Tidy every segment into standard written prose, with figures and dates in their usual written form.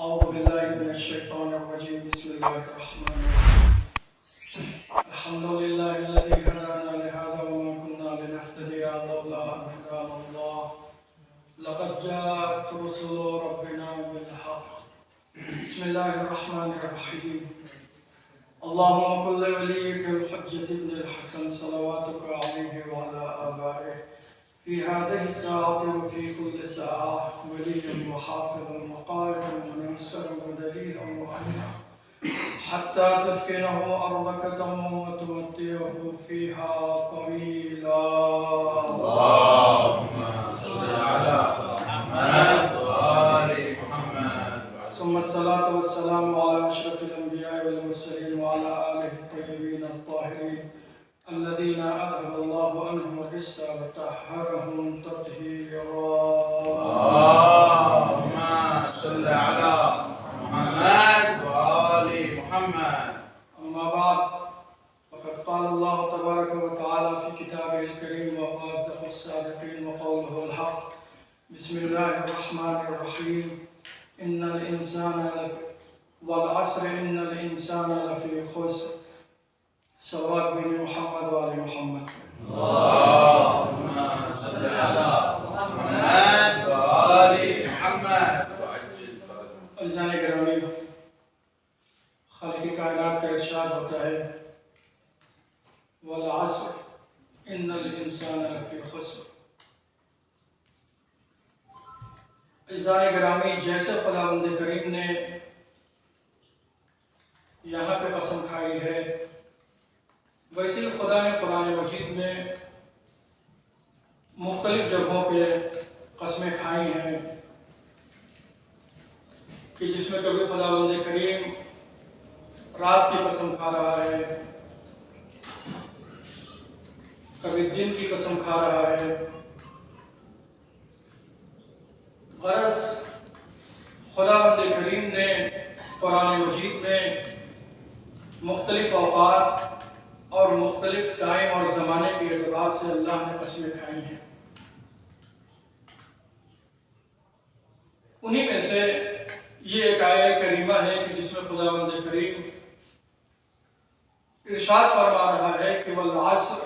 أعوذ بالله من الشيطان الرجيم بسم الله الرحمن الرحيم الحمد لله الذي هدانا لهذا وما كنا لنهتدي لولا أن هدانا الله لقد جاءت رسل ربنا بالحق بسم الله الرحمن الرحيم اللهم كن لوليك الحجة ابن الحسن صلواتك عليه وعلى آبائه في هذه الساعة وفي كل ساعة وليا وحافظا وقائدا وناصرا ودليلا وعينا حتى تسكنه أرضك تما وتمتعه فيها طويلا. اللهم صل على محمد وآل محمد. ثم الصلاة والسلام على أشرف الأنبياء والمرسلين وعلى آله الطيبين الطاهرين الذين أذهب الله عنهم الرجس وطهرهم تطهيرا. اللهم صل على محمد وآل محمد. أما بعد فقد قال الله تبارك وتعالى في كتابه الكريم وهو أصدق الصادقين وقوله الحق بسم الله الرحمن الرحيم إن الإنسان والعصر إن الإنسان لفي خسر صلوات بن محمد وآل محمد. اللهم صل على محمد وآل محمد وعجل فرجهم. عزیزان گرامی، خالق کائنات کا ارشاد ہوتا ہے والعصر ان الانسان لفی خسر. عزیزان گرامی، جیسے خداوند کریم نے یہاں پہ قسم کھائی ہے ویسے ہی خدا نے قرآن مجید میں مختلف جگہوں پہ قسمیں کھائی ہیں کہ جس میں کبھی خداوند کریم رات کی قسم کھا رہا ہے، کبھی دن کی قسم کھا رہا ہے. غرض خداوند کریم نے قرآن مجید میں مختلف اوقات اور مختلف ٹائم اور زمانے کے اعتبار سے اللہ نے قسمیں کھائی ہیں. انہی میں سے یہ ایک آیہ کریمہ ہے کہ جس میں خداوند کریم ارشاد فرما رہا ہے کہ والعصر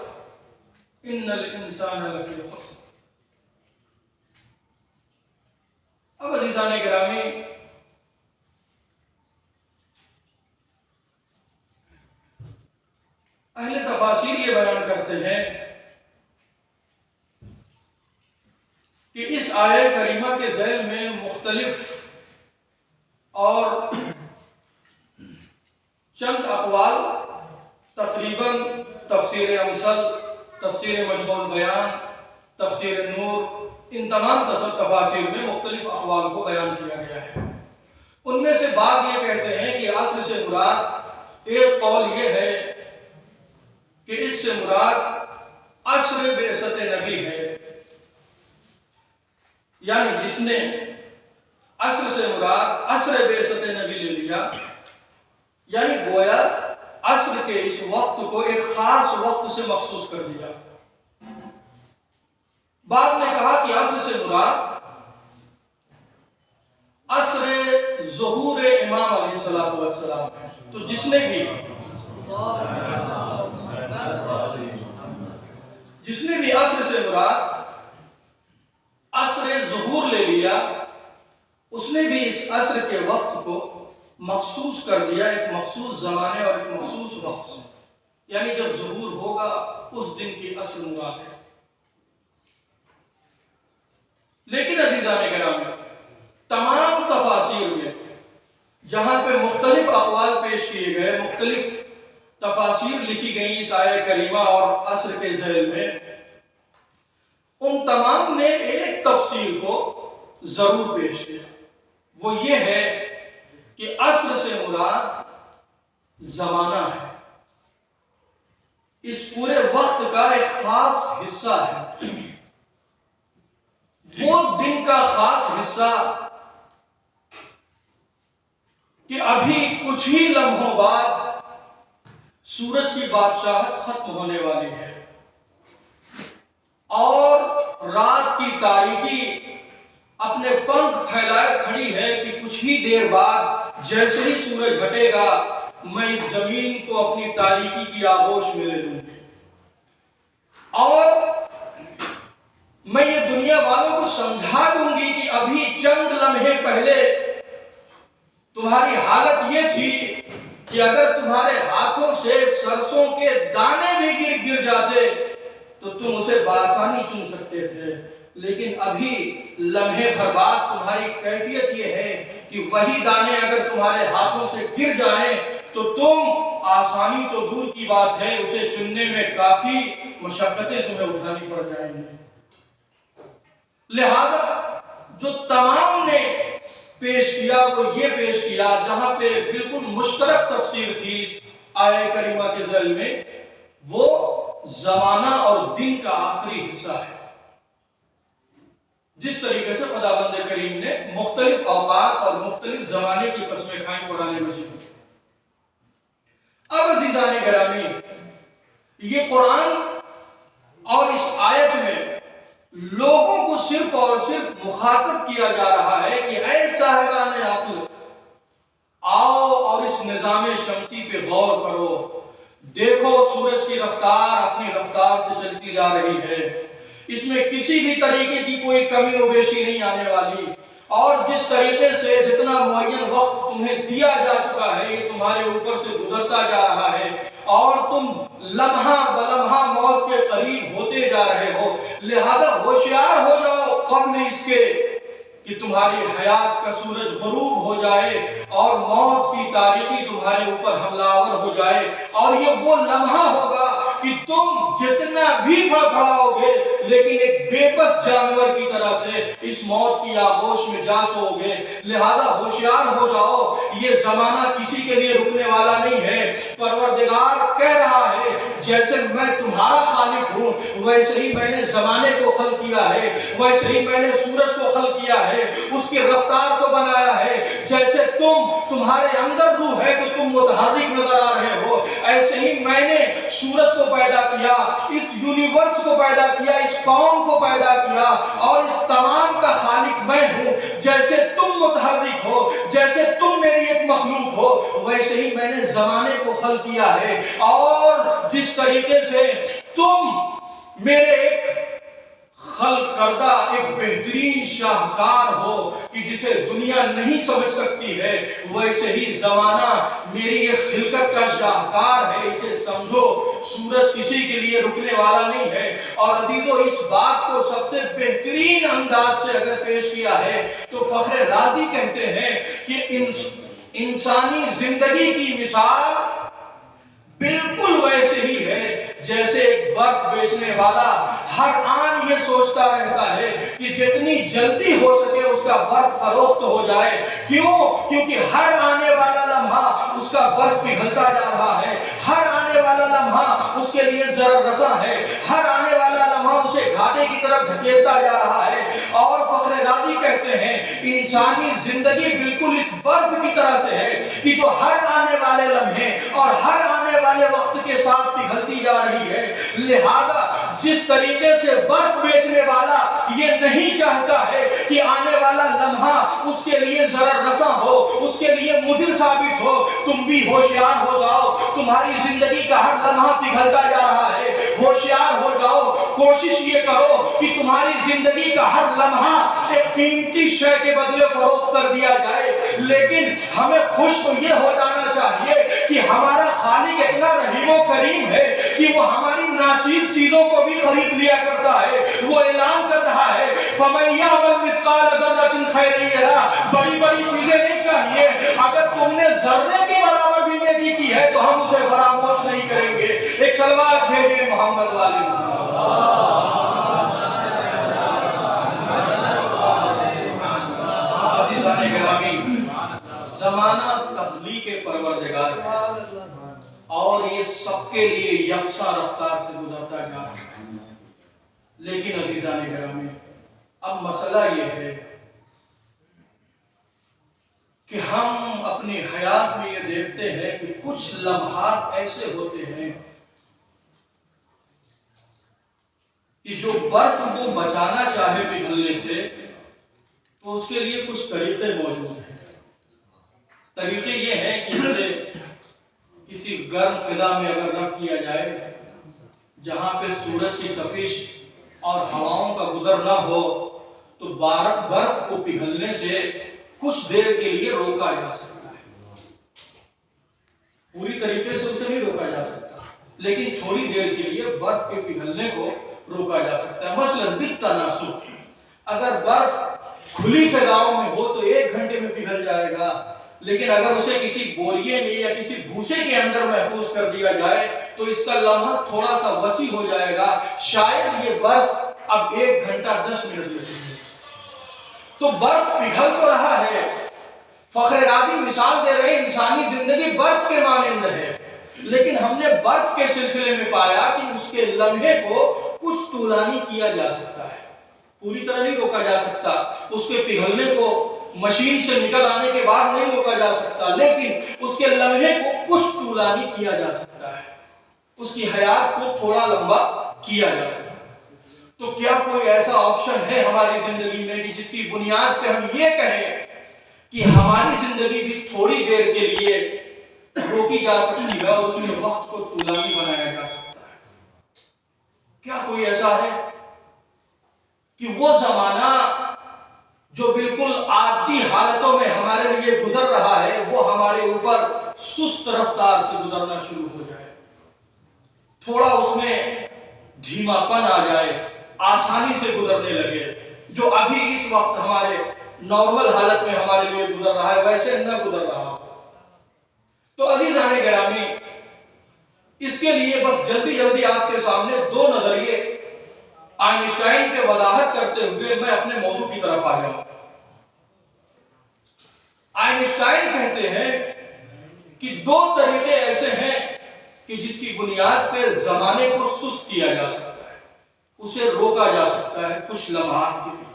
ان الانسان لفی خسر. اب عزیزان گرامی، اہل تفاسیر یہ بیان کرتے ہیں کہ اس آیہ کریمہ کے ذیل میں مختلف اور چند اقوال تقریباً تفسیر امثل، تفسیر مجموع البیان، تفسیر نور، ان تمام تفاسیر میں مختلف اقوال کو بیان کیا گیا ہے. ان میں سے بعض یہ کہتے ہیں کہ عصر سے مراد، ایک قول یہ ہے کہ اس سے مراد عصر بعثت نبی ہے، یعنی جس نے عصر سے مراد عصر بعثت نبی لے لیا، یعنی گویا عصر کے اس وقت کو ایک خاص وقت سے مخصوص کر دیا. بعض نے کہا کہ عصر سے مراد عصر ظہور امام علیہ السلام ہے. تو جس نے بھی عصر سے مراد عصر ظہور لے لیا، اس نے بھی اس عصر کے وقت کو مخصوص کر دیا ایک مخصوص زمانے اور ایک مخصوص وقت سے، یعنی جب ظہور ہوگا اس دن کی عصر مراد ہے. لیکن عزیزان گرامی، تمام تفاسیر میں جہاں پہ مختلف اقوال پیش کیے گئے، مختلف تفاسیر لکھی گئی اس آیہ کریمہ اور عصر کے ذیل میں، ان تمام نے ایک تفسیر کو ضرور پیش کیا. وہ یہ ہے کہ عصر سے مراد زمانہ ہے، اس پورے وقت کا ایک خاص حصہ ہے، وہ دن کا خاص حصہ کہ ابھی کچھ ہی لمحوں بعد سورج کی بادشاہت ختم ہونے والی ہے اور رات کی تاریکی اپنے پنکھ پھیلائے کھڑی ہے کہ کچھ ہی دیر بعد جیسے ہی سورج ہٹے گا میں اس زمین کو اپنی تاریکی کی آغوش میں لے لوں گی، اور میں یہ دنیا والوں کو سمجھا دوں گی کہ ابھی چند لمحے پہلے تمہاری حالت یہ تھی کہ اگر تمہارے ہاتھوں سے سرسوں کے دانے بھی گر جاتے تو تم اسے بآسانی چن سکتے تھے، لیکن ابھی لمحے بھر بعد تمہاری کیفیت یہ ہے کہ وہی دانے اگر تمہارے ہاتھوں سے گر جائیں تو تم آسانی تو دور کی بات ہے اسے چننے میں کافی مشقتیں تمہیں اٹھانی پڑ جائیں گی۔ لہذا جو تمام نے پیش کیا وہ یہ پیش کیا، جہاں پہ بالکل مشترک تفسیر تھی اس آیہ کریمہ کے ذیل میں، وہ زمانہ اور دن کا آخری حصہ ہے۔ جس طریقے سے خداوند کریم نے مختلف اوقات اور مختلف زمانے کی قسمیں کھائیں قرآن مجید میں۔ اب عزیزان گرامی، یہ قرآن اور اس آیت میں لوگوں کو صرف اور صرف مخاطب کیا جا رہا ہے کہ اے صاحبان عقل، آؤ اور اس نظام شمسی پہ غور کرو، دیکھو سورج کی رفتار اپنی رفتار سے چلتی جا رہی ہے، اس میں کسی بھی طریقے کی کوئی کمی و بیشی نہیں آنے والی، اور جس طریقے سے جتنا معین وقت تمہیں دیا جا چکا ہے یہ تمہارے اوپر سے گزرتا جا رہا ہے اور تم لمحہ بلمحہ موت کے قریب ہوتے جا رہے ہو، لہذا ہوشیار ہو جاؤ قبل اس کے کہ تمہاری حیات کا سورج غروب ہو جائے اور موت کی تاریکی تمہارے اوپر حملہ آور ہو جائے، اور یہ وہ لمحہ ہوگا کہ تم جتنا بھی بڑھاؤ گے لیکن ایک بے بس جانور کی طرح سے اس موت کی آغوش میں جا سو گے۔ لہذا ہوشیار ہو جاؤ، یہ زمانہ کسی کے لیے رکنے والا نہیں ہے۔ پروردگار کہہ رہا ہے جیسے میں تمہارا خالق ہوں ویسے ہی میں نے زمانے کو خلق کیا ہے، ویسے ہی میں نے سورج کو خلق کیا ہے، اس کی رفتار کو بنایا ہے۔ جیسے تمہارے اندر روح ہے تو تم متحرک نظر آ رہے ہو، ایسے ہی میں نے سورج کو پیدا کیا، اس یونیورس کو پیدا کیا، اس قوم کو پیدا کیا، اور اس تمام کا خالق میں ہوں۔ جیسے تم متحرک ہو، جیسے تم میری ایک مخلوق ہو، ویسے ہی میں نے زمانے کو خلق کیا ہے، اور جس طریقے سے تم میرے ایک خلق کردہ ایک بہترین شاہکار ہو کہ جسے دنیا نہیں سمجھ سکتی ہے، ویسے ہی زمانہ میری یہ خلقت کا شاہکار ہے، اسے سمجھو۔ سورج کسی کے لیے رکنے والا نہیں ہے، اور عزیزو اس بات کو سب سے بہترین انداز سے اگر پیش کیا ہے تو فخر رازی کہتے ہیں کہ انسانی زندگی کی مثال بالکل ویسے ہی ہے جیسے ایک برف بیچنے والا ہر آن یہ سوچتا رہتا ہے کہ جتنی جلدی ہو سکے اس کا برف فروخت ہو جائے۔ کیوں؟ کیونکہ ہر آنے والا لمحہ اس کا برف پگھلتا جا رہا ہے، ہر آنے والا لمحہ اس کے لیے ضرر رساں ہے، ہر آنے والا لمحہ اسے گھاٹے کی طرف دھکیلتا جا رہا ہے۔ اور فخر رازی کہتے ہیں انسانی زندگی بالکل اس برف کی طرح سے ہے کہ جو ہر آنے والے لمحے اور ہر آنے والے وقت کے ساتھ پگھلتی جا رہی ہے۔ لہذا جس طریقے سے برف بیچنے والا یہ نہیں چاہتا ہے کہ آنے والا لمحہ اس کے لیے ضرر رساں ہو، اس کے لیے مضر ثابت ہو، تم بھی ہوشیار ہو جاؤ، تمہاری زندگی کا ہر لمحہ پگھلتا جا رہا ہے، ہوشیار ہو جاؤ۔ کوشش یہ کرو کہ تمہاری زندگی کا ہر لمحہ ایک قیمتی شے کے بدلے فروخت کر دیا جائے، لیکن ہمیں خوش تو یہ ہو جانا چاہیے کہ ہمارا خالق اتنا رحیم و کریم ہے کہ وہ ہماری ناچیز چیزوں کو بھی خرید لیا کرتا ہے۔ وہ اعلان کر رہا ہے فَمَن يَعْمَلْ مِثْقَالَ ذَرَّةٍ خَيْرًا يَرَهُ، بڑی بڑی چیزیں نہیں چاہیے، اگر تم نے ذرے کے برابر بھی نیکی کی ہے تو ہم اسے فراموش نہیں کریں گے۔ ایک صلوات بھیجیں محمد والے عزیزان گرامی، زمانہ تخلیق پروردگار ہے اور یہ سب کے لیے یکساں رفتار سے گزرتا جا رہا ہے، لیکن عزیزان گرامی اب مسئلہ یہ ہے کہ ہم اپنی حیات میں یہ دیکھتے ہیں کہ کچھ لمحات ایسے ہوتے ہیں کہ جو برف کو بچانا چاہے پگھلنے سے تو اس کے لیے کچھ طریقے موجود ہیں۔ طریقے یہ ہیں کہ اسے کسی گرم فضا میں اگر رکھ دیا جائے جہاں پہ سورج کی تپش اور ہواؤں کا گزر نہ ہو تو برف کو پگھلنے سے کچھ دیر کے لیے روکا جا سکتا ہے۔ پوری طریقے سے اسے نہیں روکا جا سکتا لیکن تھوڑی دیر کے لیے برف کے پگھلنے کو روکا جا سکتا ہے۔ مثلاً بالتناسب اگر برف کھلی فضاؤں میں ہو تو 1 گھنٹے میں پگھل جائے گا، لیکن اگر اسے کسی بوریے میں یا کسی بھوسے کے اندر محفوظ کر دیا جائے تو اس کا لمحہ تھوڑا سا وسیع ہو جائے گا، شاید یہ برف اب 1 گھنٹہ 10 منٹ لگے۔ تو برف پگھل تو رہا ہے۔ فخر رازی مثال دے رہے انسانی زندگی برف کے مانند ہے، لیکن ہم نے برف کے سلسلے میں پایا کہ اس کے لمحے کو کچھ طولانی کیا جا سکتا ہے، پوری طرح نہیں روکا جا سکتا، اس کے پگھلنے کو مشین سے نکل آنے کے بعد نہیں روکا جا سکتا، لیکن اس کے لمحے کو کچھ طولانی کیا جا سکتا ہے، اس کی حیات کو تھوڑا لمبا کیا جا سکتا ہے۔ تو کیا کوئی ایسا آپشن ہے ہماری زندگی میں کہ جس کی بنیاد پہ ہم یہ کہیں کہ ہماری زندگی بھی تھوڑی دیر کے لیے روکی جا سکتی ہے اور اس میں وقت کو طولانی بنایا جا سکتا ہے؟ کیا کوئی ایسا ہے کہ وہ زمانہ جو بالکل عادی حالتوں میں ہمارے لیے گزر رہا ہے وہ ہمارے اوپر سست رفتار سے گزرنا شروع ہو جائے، تھوڑا اس میں دھیما پن آ جائے، آسانی سے گزرنے لگے، جو ابھی اس وقت ہمارے نارمل حالت میں ہمارے لیے گزر رہا ہے ویسے نہ گزر رہا ہو؟ تو عزیزان گرامی، اس کے لیے بس جلدی آپ کے سامنے 2 نظریے آئنسٹائن کے وضاحت کرتے ہوئے میں اپنے موضوع کی طرف آ جاؤں۔ آئنسٹائن کہتے ہیں کہ 2 طریقے ایسے ہیں کہ جس کی بنیاد پہ زمانے کو سست کیا جا سکتا ہے، اسے روکا جا سکتا ہے کچھ لمحات کے لیے،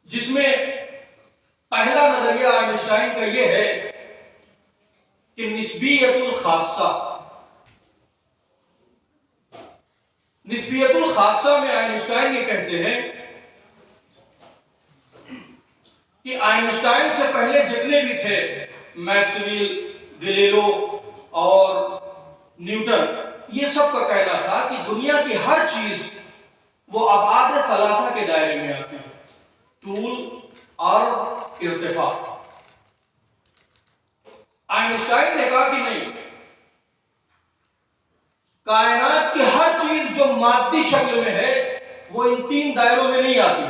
جس میں پہلا نظریہ آئنسٹائن کا یہ ہے کہ نسبیت الخاصہ۔ نسبیت الخاصہ میں آئنسٹائن یہ کہتے ہیں کہ آئنسٹائن سے پہلے جتنے بھی تھے، میکسویل، گلیلو اور نیوٹن، یہ سب کا کہنا تھا کہ دنیا کی ہر چیز وہ ابعاد ثلاثہ کے دائرے میں آتی ہے، طول، عرض، ارتفاع۔ آئنسٹائن نے کہا کہ نہیں، کائنات کی ہر چیز جو مادی شکل میں ہے وہ ان 3 دائروں میں نہیں آتی،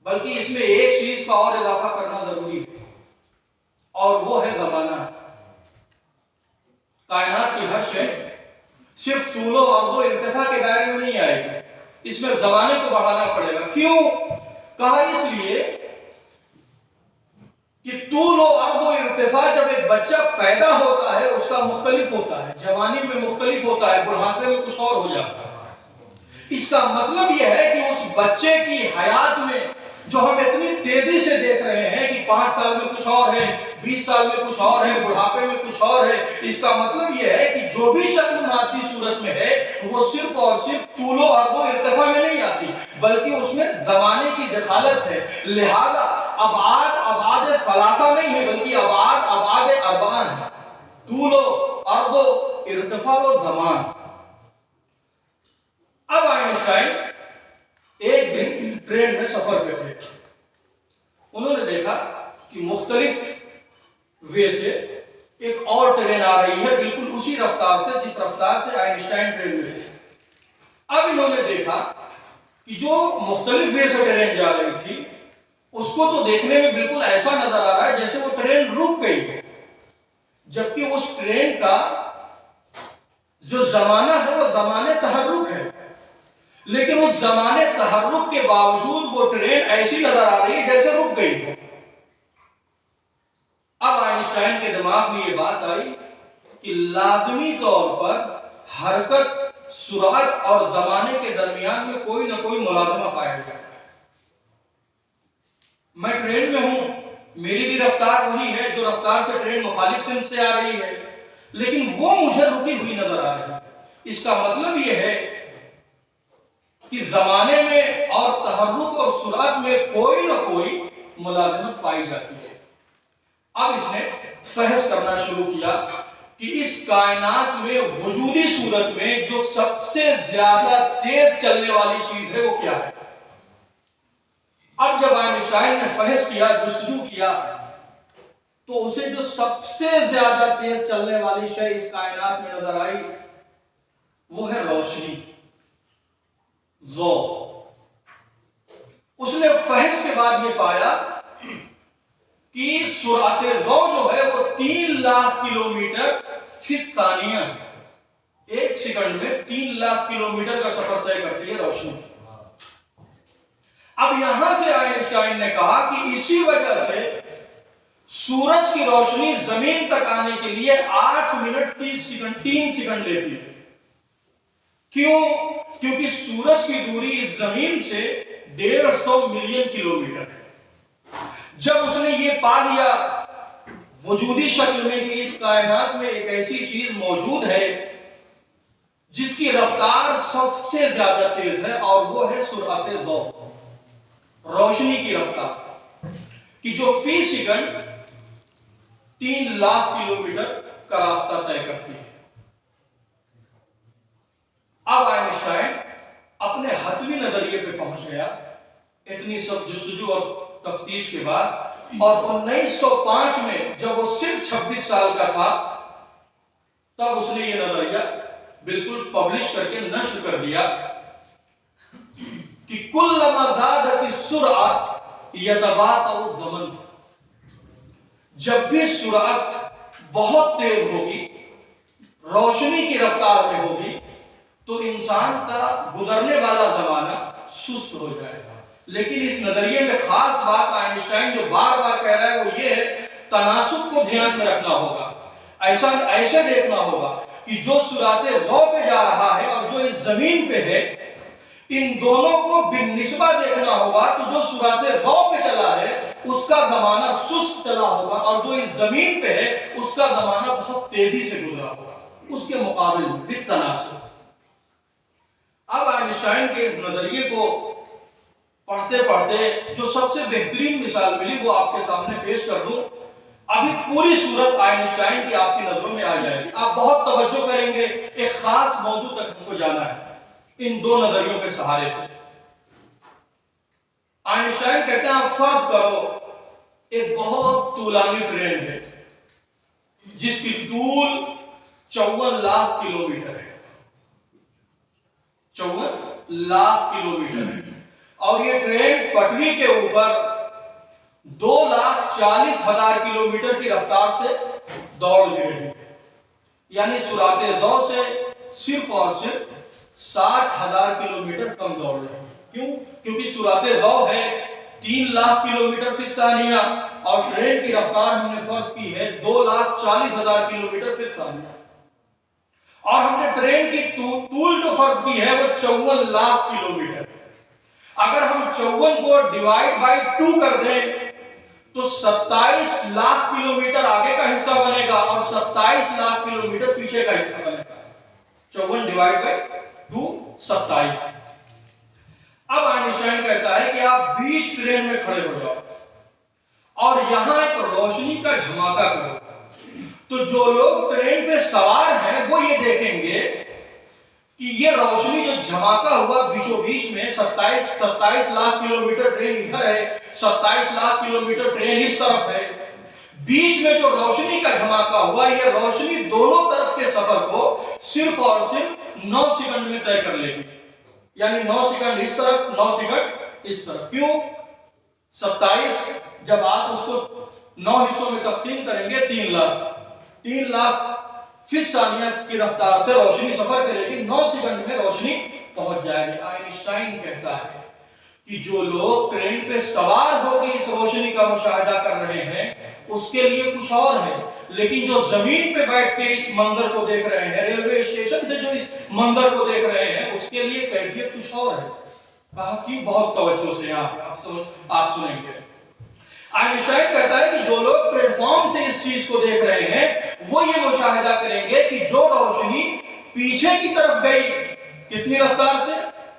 بلکہ اس میں ایک چیز کا اور اضافہ کرنا ضروری ہے، اور وہ ہے زمانہ۔ کائنات کی ہر شے صرف طول و عرض و ارتفاع کے دائرے میں نہیں آئے گی، اس میں زمانے کو بڑھانا پڑے گا۔ کیوں؟ کہا اس لیے کہ طول و عرض و ارتفاع جب ایک بچہ پیدا ہوتا ہے اس کا مختلف ہوتا ہے، جوانی میں مختلف ہوتا ہے، بڑھاپے میں کچھ اور ہو جاتا ہے۔ اس کا مطلب یہ ہے کہ اس بچے کی حیات میں جو ہم اتنی تیزی سے دیکھ رہے ہیں کہ 5 سال میں کچھ اور ہے، 20 سال میں کچھ اور ہے، بڑھاپے میں کچھ اور ہے، اس کا مطلب یہ ہے کہ جو بھی شکل مادی صورت میں ہے وہ صرف اور صرف طول و عرض و ارتفاع میں نہیں آتی، بلکہ اس میں زمانے کی دخالت ہے۔ لہذا ابعاد ثلاثہ نہیں ہے بلکہ ابعاد اربعہ ہے، طول و عرض و ارتفاع و زمان۔ اب آئنسٹائن ایک دن ٹرین میں سفر پہ تھے، انہوں نے دیکھا کہ مختلف وے سے ایک اور ٹرین آ رہی ہے بالکل اسی رفتار سے جس رفتار سے آئنسٹائن ٹرین میں تھے۔ اب انہوں نے دیکھا کہ جو مختلف وے سے ٹرین جا رہی تھی اس کو تو دیکھنے میں بالکل ایسا نظر آ رہا ہے جیسے وہ ٹرین رک گئی ہے، جبکہ اس ٹرین کا جو زمانہ ہے وہ زمانے تحرک ہے، لیکن اس زمانے تحرک کے باوجود وہ ٹرین ایسی نظر آ رہی ہے جیسے رک گئی ہے۔ اب آئنسٹائن کے دماغ میں یہ بات آئی کہ لازمی طور پر حرکت، سرعت اور زمانے کے درمیان میں کوئی نہ کوئی ملازمہ پایا جاتا ہے۔ میں ٹرین میں ہوں، میری بھی رفتار وہی ہے جو رفتار سے ٹرین مخالف سمت سے آ رہی ہے، لیکن وہ مجھے رکی ہوئی نظر آ رہی ہے۔ اس کا مطلب یہ ہے کہ زمانے میں اور تحرک اور سرعت میں کوئی نہ کوئی ملازمت پائی جاتی ہے۔ اب اس نے فحص کرنا شروع کیا کہ اس کائنات میں وجودی صورت میں جو سب سے زیادہ تیز چلنے والی چیز ہے وہ کیا ہے۔ اب جب آئنسٹائن نے فحص کیا، جستجو کیا، تو اسے جو سب سے زیادہ تیز چلنے والی شے اس کائنات میں نظر آئی وہ ہے روشنی، ضوء۔ اس نے فحص کے بعد یہ پایا کہ سرعت ضوء جو ہے وہ 3 لاکھ کلومیٹر فی ثانیہ، ایک سیکنڈ میں 3 لاکھ کلومیٹر کا سفر طے کرتی ہے روشنی۔ اب یہاں سے آئنسٹائن نے کہا کہ اسی وجہ سے سورج کی روشنی زمین تک آنے کے لیے 8 منٹ 3 سیکنڈ لیتی ہے۔ کیوں؟ کیونکہ سورج کی دوری اس زمین سے 150 ملین کلومیٹر ہے۔ جب اس نے یہ پا لیا وجودی شکل میں کہ اس کائنات میں ایک ایسی چیز موجود ہے جس کی رفتار سب سے زیادہ تیز ہے، اور وہ ہے سرعت ضوء، روشنی کی رفتار، کہ جو فی سیکنڈ 3 لاکھ کلومیٹر کا راستہ طے کرتی ہے۔ اب آئنسٹائن اپنے حتمی نظریے پہ پہنچ گیا اتنی سب جستجو اور تفتیش کے بعد، اور 1905 میں جب وہ صرف 26 سال کا تھا تب اس نے یہ نظریہ بالکل پبلش کر کے نشر کر دیا کہ کلما زادت السرعۃ یتباطأ الزمن، جب بھی سرعت بہت تیز ہوگی، روشنی کی رفتار میں ہوگی، تو انسان کا گزرنے والا زمانہ سست ہو جائے گا۔ لیکن اس نظریے میں خاص بات آئنسٹائن جو بار بار کہہ رہا ہے وہ یہ ہے، تناسب کو دھیان میں رکھنا ہوگا، ایسے دیکھنا ہوگا کہ جو سرعت ضوء پہ جا رہا ہے اور جو اس زمین پہ ہے، ان دونوں کو بالنسبہ دیکھنا ہوگا۔ تو جو سرعت ضوء پہ چلا ہے اس کا زمانہ سست چلا ہوگا، اور جو اس زمین پہ ہے اس کا زمانہ بہت تیزی سے گزرا ہوگا، اس کے مقابل میں بالتناسب۔ اب آئنسٹائن کے اس نظریے کو پڑھتے پڑھتے جو سب سے بہترین مثال ملی وہ آپ کے سامنے پیش کر دوں۔ ابھی پوری صورت آئنسٹائن کی آپ کی نظروں میں آ جائے گی، آپ بہت توجہ کریں گے، ایک خاص موضوع تک ہم کو جانا ہے ان دو نظریوں کے سہارے سے۔ آئنسٹائن کہتے ہیں آپ فرض کرو ایک بہت طولانی ٹرین ہے جس کی طول 54 لاکھ کلومیٹر ہے، 54 لاکھ کلومیٹر ہے، اور یہ ٹرین پٹری کے اوپر 2,40,000 کلومیٹر کی رفتار سے دوڑ رہی ہے، یعنی سرعت ضوء سے صرف اور صرف 60,000 کلومیٹر کم دوڑ رہے ہیں۔ کیوں؟ کیونکہ سرعت ضوء ہے 3 لاکھ کلومیٹر فی ثانیہ، اور ٹرین کی رفتار ہم نے فرض کی ہے 2,40,000 کلومیٹر فی ثانیہ، اور ہم نے ٹرین کی طول جو فرض کی ہے وہ 54 لاکھ کلومیٹر۔ اگر ہم 54 کو ڈیوائڈ بائی 2 کر دیں تو 27 لاکھ کلومیٹر آگے کا حصہ بنے گا اور 27 لاکھ کلومیٹر پیچھے کا حصہ بنے گا۔ 54 ڈیوائڈ بائی 2 27۔ اب آئنسٹائن کہتا ہے کہ آپ 20 ٹرین میں کھڑے ہو جاؤ اور یہاں ایک روشنی کا جھماکہ کرو، تو جو لوگ ٹرین پہ سوار ہیں وہ یہ دیکھیں گے کہ یہ روشنی جو جھماکہ ہوا بیچوں بیچ میں 27 لاکھ کلومیٹر ٹرین ادھر ہے، 27 لاکھ کلومیٹر ٹرین اس طرف ہے، بیچ میں جو روشنی کا جھماکہ ہوا یہ روشنی دونوں طرف کے سفر کو صرف اور صرف 9 سیکنڈ میں طے کر لے گی، یعنی 9 سیکنڈ اس طرف، 9 سیکنڈ اس طرف۔ کیوں؟ 27 جب آپ اس کو 9 حصوں میں تقسیم کریں گے 3 لاکھ فی ثانیہ کی رفتار سے روشنی سفر کرے گی، 9 سیکنڈ میں روشنی پہنچ جائے گی۔ آئنسٹائن کہتا ہے کہ جو لوگ ٹرین پہ سوار ہو کے اس روشنی کا مشاہدہ کر رہے ہیں اس کے لیے کچھ اور ہے، لیکن جو زمین پہ بیٹھ کے اس منظر کو دیکھ رہے ہیں، ریلوے اسٹیشن سے جو اس منظر کو دیکھ رہے ہیں، اس کے لیے کیفیت کچھ اور ہے۔ کہا کہ بہت توجہ سے آپ سنیں گے۔ آئنسٹائن کہتا ہے کہ جو لوگ پلیٹ فارم سے اس چیز کو دیکھ رہے ہیں وہ یہ مشاہدہ کریں گے کہ جو روشنی پیچھے کی طرف گئی کتنی رفتار سے؟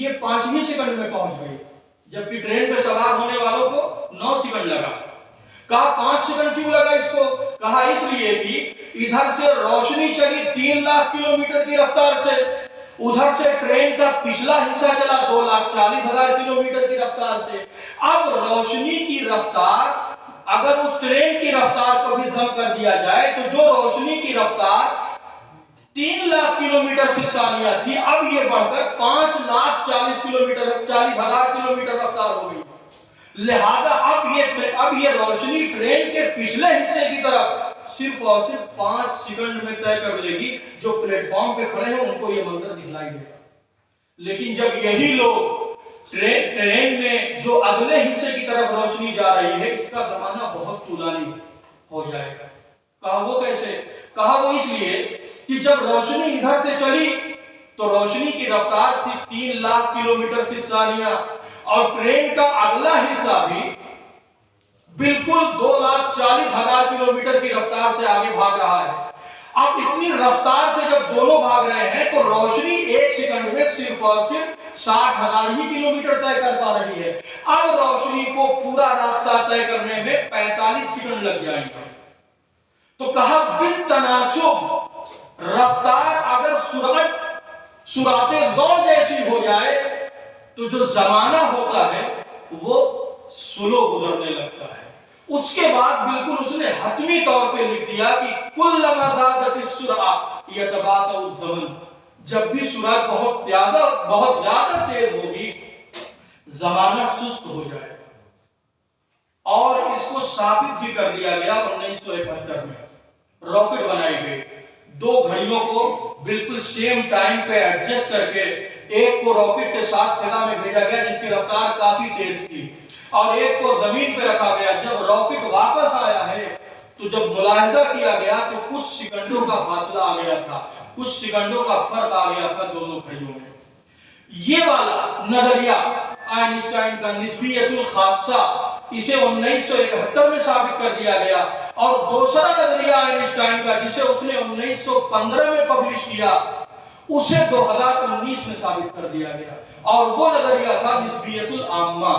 یہ 5 ہی سیکنڈ میں پہنچ گئی، جبکہ ٹرین پہ سوار ہونے والوں کو 9 سیکنڈ لگا۔ کہا 5 سیکنڈ کیوں لگا اس کو؟ کہا اس لیے کہ ادھر سے روشنی چلی 3 لاکھ کلومیٹر کی رفتار سے، ادھر سے ٹرین کا پچھلا حصہ چلا 2,40,000 کلومیٹر کی رفتار سے۔ اب روشنی کی رفتار اگر اس ٹرین کی رفتار کو بھی کم کر دیا جائے تو جو روشنی کی رفتار 3 لاکھ کلومیٹر فی ثانیہ تھی، اب یہ بڑھ کر 5,40,000 کلومیٹر رفتار ہو گئی۔ لہذا اب یہ روشنی ٹرین کے پچھلے حصے کی طرف صرف اور صرف 5 سیکنڈ میں طے کر لے گی۔ جو پلیٹ فارم پہ کھڑے ہیں ان کو یہ منظر دکھلائی دے گا، لیکن جب یہی لوگ ٹرین میں جو اگلے حصے کی طرف روشنی جا رہی ہے، اس کا زمانہ بہت طولانی ہو جائے گا۔ کہا وہ کیسے؟ کہا وہ اس لیے کہ جب روشنی ادھر سے چلی تو روشنی کی رفتار تھی 3 لاکھ کلومیٹر فی ثانیہ، اور ٹرین کا اگلا حصہ بھی بالکل 2,40,000 کلومیٹر کی رفتار سے آگے بھاگ رہا ہے۔ اب اتنی رفتار سے جب دونوں بھاگ رہے ہیں تو روشنی 1 سیکنڈ میں صرف اور صرف 60,000 ہی کلومیٹر طے کر پا رہی ہے۔ اب روشنی کو پورا راستہ طے کرنے میں 45 سیکنڈ لگ جائیں گے۔ تو کہا بالتناسب رفتار اگر سرعت ضوء جیسی ہو جائے تو جو زمانہ ہوتا ہے وہ سلو گزرنے لگتا ہے۔ اس کے بعد بالکل اس نے حتمی طور پہ لکھ دیا کہ کلما زادت السرعہ یتباطؤ الزمن، جب بھی سرعت بہت زیادہ تیز ہوگی زمانہ سست ہو جائے گا۔ اور اس کو ثابت بھی کر دیا گیا 1971 میں، راکٹ بنائی گئی، 2 گھڑیوں کو بالکل سیم ٹائم پہ ایڈجسٹ کر کے ایک کو راکٹ کے ساتھ فضا میں بھیجا گیا جس کی رفتار کافی تیز تھی، اور ایک کو زمین پہ رکھا گیا۔ جب راکٹ واپس آیا ہے تو جب ملاحظہ کیا گیا تو کچھ سیکنڈوں کا فاصلہ آ گیا تھا، کچھ سیکنڈوں کا فرق آ گیا تھا دونوں گھڑیوں میں۔ یہ والا نظریہ آئنسٹائن کا نسبیت الخاصہ، اسے 1971 میں ثابت کر دیا گیا، اور دوسرا نظریہ آئنسٹائن کا جسے اس نے 1915 میں پبلش کیا، اسے 2019 میں ثابت کر دیا گیا، اور وہ نظریہ تھا نسبیت العامہ،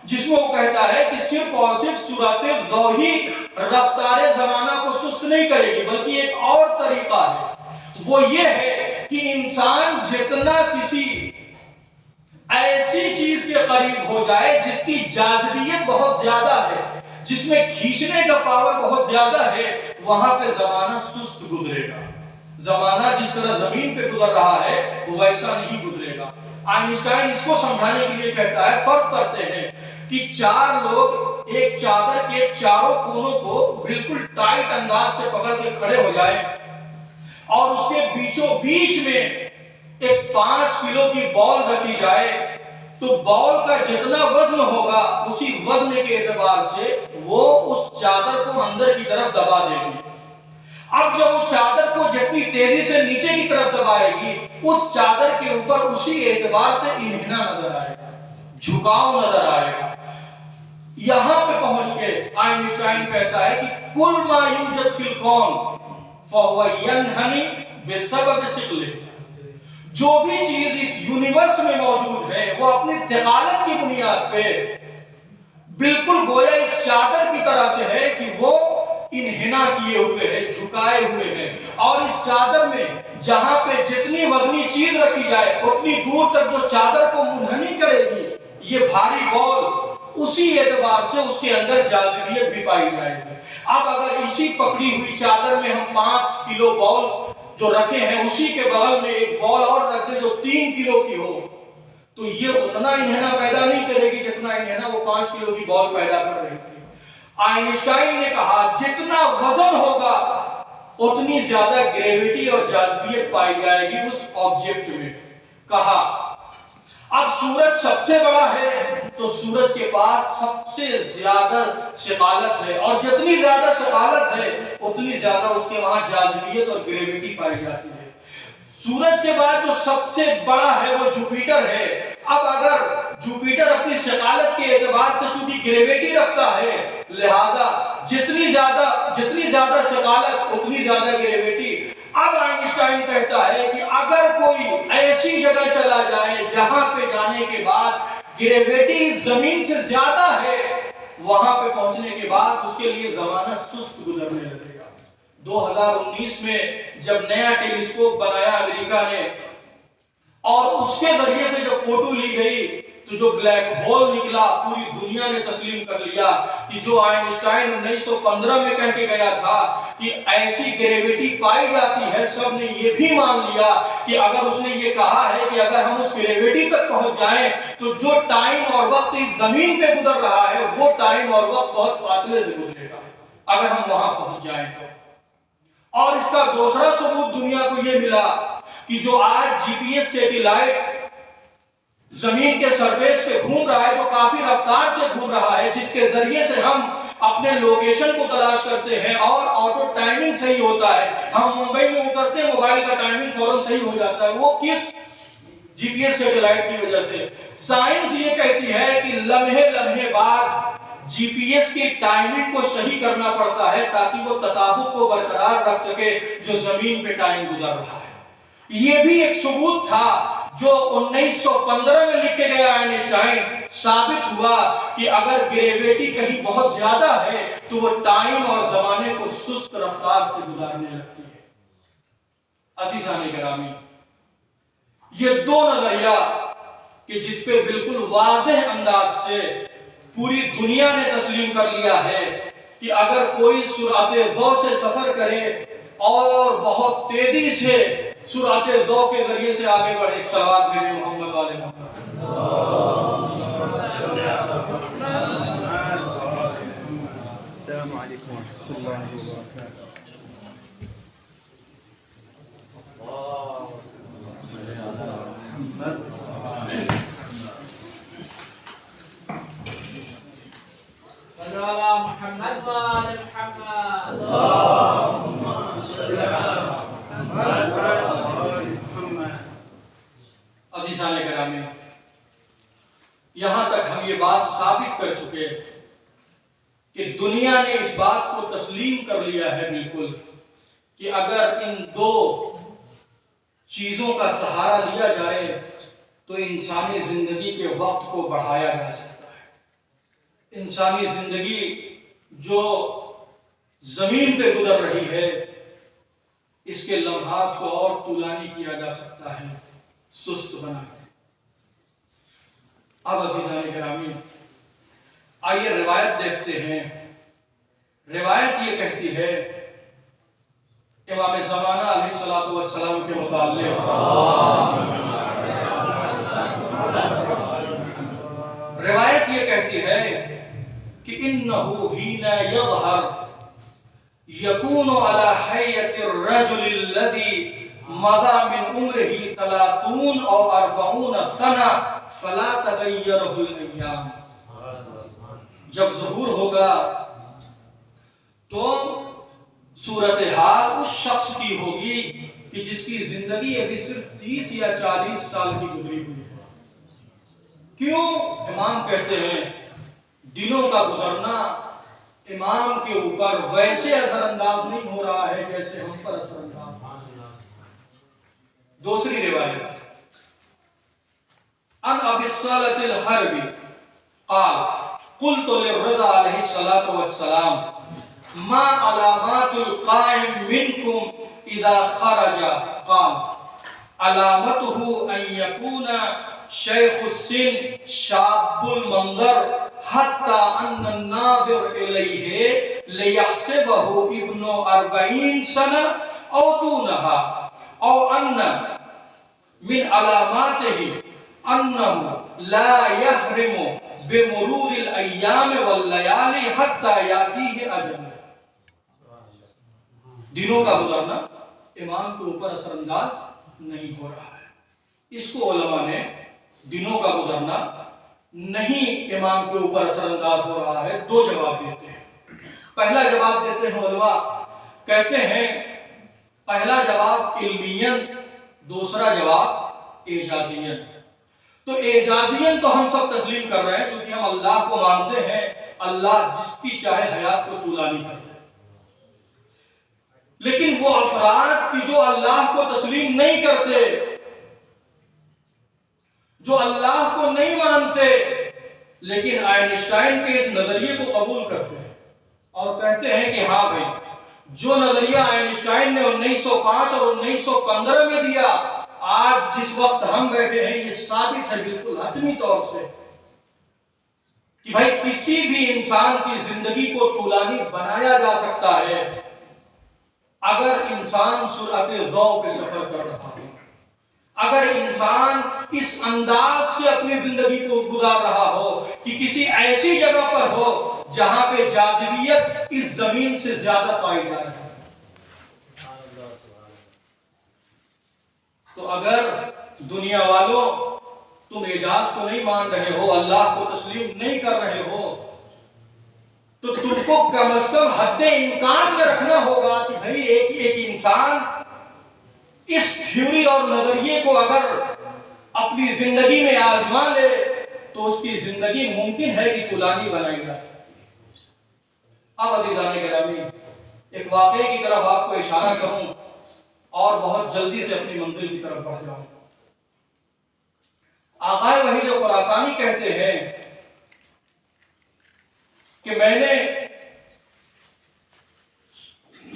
جس میں وہ کہتا ہے کہ صرف اور صرف سرعت ضوء ہی رفتار زمانہ کو سست نہیں کرے گی، بلکہ ایک اور طریقہ ہے، وہ یہ ہے کہ انسان جتنا کسی ایسی چیز کے قریب ہو جائے جس کی جاذبیت بہت زیادہ ہے، جس میں کھینچنے کا پاور بہت زیادہ ہے، وہاں پہ زمانہ سست گزرے گا۔ زمانہ جس طرح زمین پہ گزر رہا ہے وہ ویسا نہیں گزرے گا۔ آئنسٹائن اس کو سمجھانے کے لیے کہتا ہے، فرض کرتے ہیں کہ 4 لوگ ایک چادر کے چاروں کونوں کو بالکل ٹائٹ انداز سے پکڑ کے کھڑے ہو جائیں، اور اس کے بیچوں بیچ میں ایک 5 کلو کی بال رکھی جائے، تو بال کا جتنا وزن ہوگا اسی وزن کے اعتبار سے وہ اس چادر کو اندر کی طرف دبا دے گی۔ اب جب وہ چادر کو جتنی تیزی سے نیچے کی طرف دبائے گی، اس چادر کے اوپر اسی اعتبار سے انحناء نظر آئے گا، جھکاؤ نظر آئے گا۔ یہاں پہ پہنچ کے آئنسٹائن کہتا ہے کہ کل ما یوجد فی الکون فہو ینحنی بسبب ثقلہ، جو بھی چیز اس یونیورس میں موجود ہے وہ اپنی ثقالت کی بنیاد پہ بالکل گویا اس چادر کی طرح سے ہے کہ وہ انحناء کیے ہوئے ہے، جھکائے ہوئے ہیں، اور اس چادر میں جہاں پہ جتنی وزنی چیز رکھی جائے اتنی دور تک جو چادر کو منحنی کرے گی یہ بھاری بال، اسی اعتبار سے اس کے اندر جاذبیت بھی پائی جائے گی۔ اب اگر اسی پکڑی ہوئی چادر میں ہم 5 کلو بال جو رکھے ہیں اسی کے بغل میں ایک بال اور رکھ دے جو 3 کلو کی ہو، تو یہ اتنا انحناء پیدا نہیں کرے گی جتنا انحناء وہ 5 کلو کی بال پیدا کر رہی تھی۔ آئنسٹائن نے کہا جتنا وزن ہوگا اتنی زیادہ گریویٹی اور جاذبیت پائی جائے گی اس آبجیکٹ میں۔ کہا اب سورج سب سے بڑا ہے تو سورج کے پاس سب سے زیادہ ثقالت ہے، اور جتنی زیادہ ثقالت ہے اتنی زیادہ اس کے وہاں جاذبیت اور گریویٹی پائی جاتی ہے۔ سورج کے بعد جو سب سے بڑا ہے وہ جوپیٹر ہے۔ اب اگر جوپیٹر اپنی ثقالت کے اعتبار سے چونکہ گریویٹی رکھتا ہے، لہذا جتنی زیادہ ثقالت اتنی زیادہ گریویٹی۔ اب آئنسٹائن کہتا ہے کہ اگر کوئی ایسی جگہ چلا جائے جہاں پہ جانے کے بعد گریویٹی زمین سے زیادہ ہے، وہاں پہ پہنچنے کے بعد اس کے لیے زمانہ سست گزرنے لگے گا۔ 2019 میں جب نیا ٹیلیسکوپ بنایا امریکہ نے اور اس کے ذریعے سے جب فوٹو لی گئی تو جو بلیک ہول نکلا، پوری دنیا نے تسلیم کر لیا کہ جو آئنسٹائن 1915 میں کہہ کے گیا تھا کہ ایسی گریویٹی پائی جاتی ہے، سب نے یہ بھی مان لیا کہ اگر اس نے یہ کہا ہے کہ اگر ہم اس گریویٹی تک پہنچ جائیں تو جو ٹائم اور وقت اس زمین پہ گزر رہا ہے وہ ٹائم اور وقت بہت فاصلے سے گزرے گا اگر ہم وہاں پہنچ جائیں تو۔ اور اس کا دوسرا ثبوت دنیا کو یہ ملا کہ جو آج جی پی ایس سیٹلائٹ زمین کے سرفیس پہ گھوم رہا ہے، جو کافی رفتار سے گھوم رہا ہے، جس کے ذریعے سے ہم اپنے لوکیشن کو تلاش کرتے ہیں اور آٹو ٹائمنگ صحیح ہوتا ہے، ہم ممبئی میں اترتے ہیں موبائل کا ٹائمنگ فوراً صحیح ہو جاتا ہے، وہ کس جی پی ایس سیٹلائٹ کی وجہ سے۔ سائنس یہ کہتی ہے کہ لمحے لمحے بعد جی پی ایس کی ٹائمنگ کو صحیح کرنا پڑتا ہے تاکہ وہ تطابق کو برقرار رکھ سکے جو زمین پہ ٹائم گزر رہا ہے۔ یہ بھی ایک ثبوت تھا جو 1915 میں لکھ کے گیا آئنسٹائن، ثابت ہوا کہ اگر گریویٹی کہیں بہت زیادہ ہے تو وہ ٹائم اور زمانے کو سست رفتار سے گزارنے لگتی ہے۔ عزیزان گرامی، یہ دو نظریہ کہ جس پہ بالکل واضح انداز سے پوری دنیا نے تسلیم کر لیا ہے کہ اگر کوئی سرعت ضوء سے سفر کرے اور بہت تیزی سے سرعت ضوء کے ذریعے سے آگے بڑھے، ایک صلوات بھیجیں محمد والے محمد۔ السلام علیکم ورحمۃ اللہ وبرکاتہ۔ محمد وآل محمد اللهم صل على محمد وآل محمد۔ عزیزان گرامی، یہاں تک ہم یہ بات ثابت کر چکے کہ دنیا نے اس بات کو تسلیم کر لیا ہے بالکل کہ اگر ان دو چیزوں کا سہارا لیا جائے تو انسانی زندگی کے وقت کو بڑھایا جا سکتا ہے۔ انسانی زندگی جو زمین پہ گزر رہی ہے اس کے لمحات کو اور طولانی کیا جا سکتا ہے، سست بنا کے۔ اب عزیزان گرامی، آئیے روایت دیکھتے ہیں۔ روایت یہ کہتی ہے امام زمانہ علیہ الصلوۃ والسلام کے متعلق، روایت یہ کہتی ہے کہ انہو حین یظہر یکون علی حیۃ الرجل الذی مضى من عمره 30 او 40 سنہ فلا تغیرہ الایام۔ جب ظہور ہوگا تو صورتحال اس شخص کی ہوگی کہ جس کی زندگی ابھی صرف 30 یا 40 سال کی گزری ہوئی ہے۔ کیوں؟ امام کہتے ہیں دنوں کا گزرنا امام کے اوپر ویسے اثر انداز نہیں ہو رہا ہے جیسے ہم پر اثر انداز۔ دوسری روایت ان ابی الصالح الحربی قال قلت للرضا علیہ الصلاة والسلام ما علامات القائم منکم اذا خرج؟ قال علامته ان يكون شیخ السن شاب المنظر حتى ان الناظر الیہ لیحسبه ابن 40 سنہ او دونها، او ان من علاماته انه لا يحرم بمرور الایام واللیالی حتی یاتیہ اجل۔ دنوں کا گزرنا امام کے اوپر اثر انداز نہیں ہو رہا ہے۔ اس کو علماء نے دنوں کا گزرنا نہیں امام کے اوپر اثر انداز ہو رہا ہے، دو جواب دیتے ہیں۔ پہلا جواب دیتے ہیں علماء، کہتے ہیں پہلا جواب علمیاً، دوسرا جواب اعجازیاً۔ تو اعجازیاً تو ہم سب تسلیم کر رہے ہیں چونکہ ہم اللہ کو مانتے ہیں، اللہ جس کی چاہے حیات کو طولانی کر دے۔ لیکن وہ افراد کہ جو اللہ کو تسلیم نہیں کرتے، جو اللہ کو نہیں مانتے، لیکن آئنسٹائن کے اس نظریے کو قبول کرتے ہیں اور کہتے ہیں کہ ہاں بھائی، جو نظریہ آئنسٹائن نے 1905 اور 1915 میں دیا، آج جس وقت ہم بیٹھے ہیں یہ ثابت ہے بالکل حتمی طور سے کہ بھائی کسی بھی انسان کی زندگی کو طولانی بنایا جا سکتا ہے اگر انسان سرعت ضوء پہ سفر کر رہا ہے، اگر انسان اس انداز سے اپنی زندگی کو گزار رہا ہو کہ کسی ایسی جگہ پر ہو جہاں پہ جاذبیت اس زمین سے زیادہ پائی جا رہی ہے۔ تو اگر دنیا والوں تم اعجاز کو نہیں مان رہے ہو، اللہ کو تسلیم نہیں کر رہے ہو، تو تم کو کم از کم حد امکان میں رکھنا ہوگا کہ بھئی ایک انسان اس تھیوری اور نظریے کو اگر اپنی زندگی میں آزما لے تو اس کی زندگی ممکن ہے کہ طولانی بنائی جا سکتی ہے۔ اب عزیزان گرامی، ایک واقعے کی طرف آپ کو اشارہ کروں اور بہت جلدی سے اپنی منزل کی طرف بڑھ جاؤں۔ آقائے وحید خراسانی کہتے ہیں کہ میں نے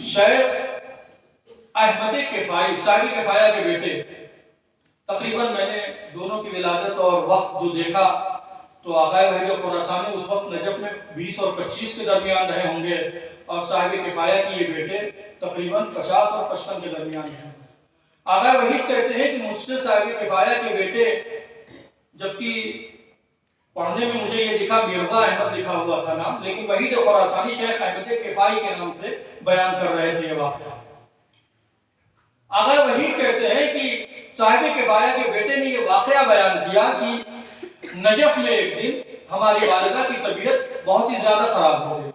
شیخ احمد کفائی صاحب کفایہ کے بیٹے، تقریباً میں نے دونوں کی ولادت اور وقت جو دیکھا تو آقائے وحید خراسانی اس وقت نجف میں 20 اور 25 کے درمیان رہے ہوں گے، اور صاحب کفایہ کی یہ بیٹے تقریباً 50 اور 55 کے درمیان ہیں۔ آقائے وحید کہتے ہیں کہ مجھ سے صاحب کفایہ کے بیٹے، جبکہ پڑھنے میں مجھے یہ دکھا مرزا احمد لکھا ہوا تھا نام، لیکن وحید خراسانی شیخ احمد کفائی کے نام سے بیان کر رہے تھے یہ واقعہ۔ آقا وحید کہتے ہیں کہ صاحب کفایہ کے بیٹے نے یہ واقعہ بیان کیا کہ نجف میں ایک دن ہماری والدہ کی طبیعت بہت ہی زیادہ خراب ہو گئی۔